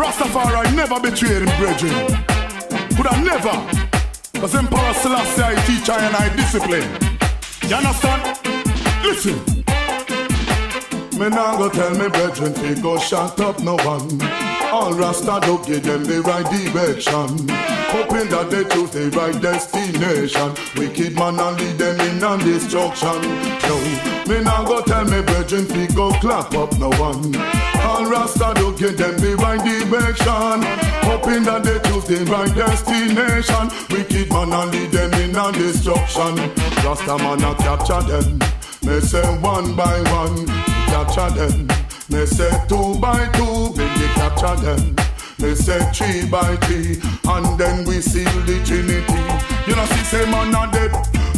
Rastafari never betrayed him, brethren. Could have never. Cause Emperor Selassie I teach I and I discipline. You understand? Listen. Me nah go tell me brethren fi go shut up no one. All Rasta don't give them the right direction. Hoping that they choose the right destination. Wicked man and lead them in on destruction. No, me nah go tell me brethren fi go clap up no one. All Rasta don't give them the right direction. Hoping that they choose the right destination. Wicked man and lead them in on destruction. Rasta man a capture them. Me say one by one, capture them. Me say 2 by 2, then you capture them. Me say 3 by 3, and then we seal the Trinity. You know, see, say man are dead,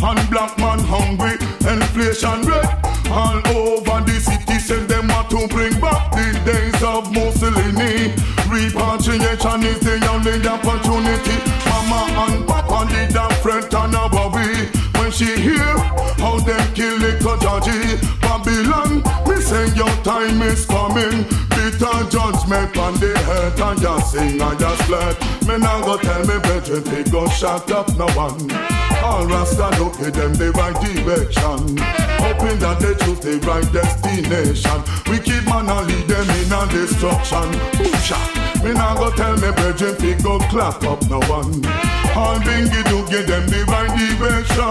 and black man hungry, inflation red. All over the city, say them want to bring back the days of Mussolini. Repatriation is the only opportunity. Mama and Papa did a friend and a worry. When she hear how them kill little Georgie, Babylon, me say your time is coming. Bitter judgment on the earth, and just sing and just flirt. Me now go tell me brethren they go shut up no one. All Rasta look at them the right direction, hoping that they choose the right destination. Wicked man and lead them in a destruction. Oosha. Me now go tell me brethren they go clap up no one. All bingy do give them the right direction,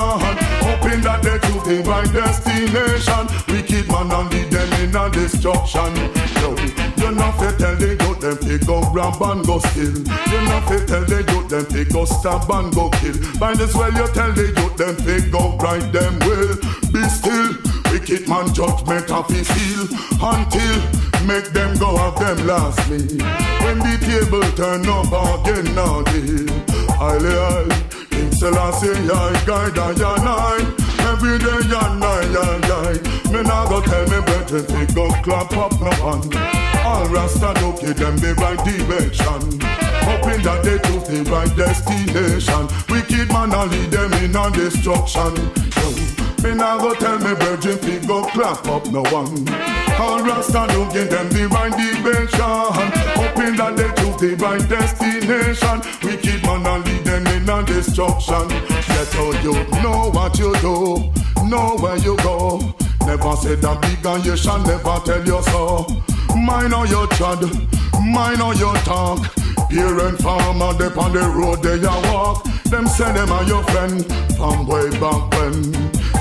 hoping that they choose the right destination. Wicked man and lead them in a destruction. No, you not fit tell they go them they go grab and go steal. You not fit tell they go them they go stab and go kill. By this well you tell they go them they go right them will. Be still, wicked man judgment of his heel until make them go have them last meal. When the table turn up again now deal. Highly, King Selassie, I guide and I. Every day and I. Me now go tell me brethren, they go clap up no one. All Rasta don't give them the right direction, hoping that they choose the right destination. Wicked man and lead them in on destruction. Me now go tell me brethren, they go clap up no one. All Rasta don't give them the right direction, hoping that they choose the right destination. Wicked man and lead them in on destruction. Get out you know what you do, know where you go. Never say that big and you shall never tell you so. Mind on your trod, mind on your talk. Parent farmer, they on the road they a walk. Them say them are your friend from way back when.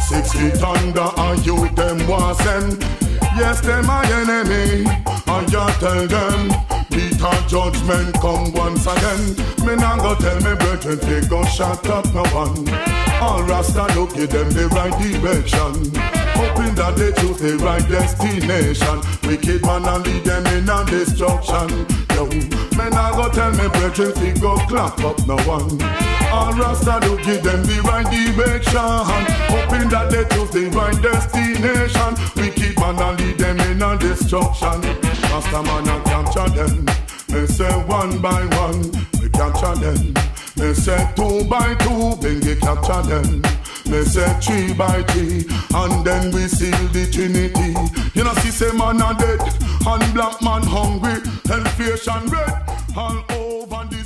6 feet under and you them was send. Yes, them my enemy, and you tell them bitter judgment come once again. Me now go tell me brethren they go shut up no one. All Rasta look give them the right direction, hoping that they choose the right destination. Wicked man and lead them in on destruction. Yo, me now go tell me brethren they go clap up no one. All Rasta do give them the right direction, hoping that they choose the right destination. Wicked man and lead them in on destruction. Rasta man and capture them. Me say 1 by 1, we capture them. Me say 2 by 2, then we capture them. Me say 3 by 3, and then we seal the Trinity. You know, see, say man are dead, and black man hungry, inflation red, all over the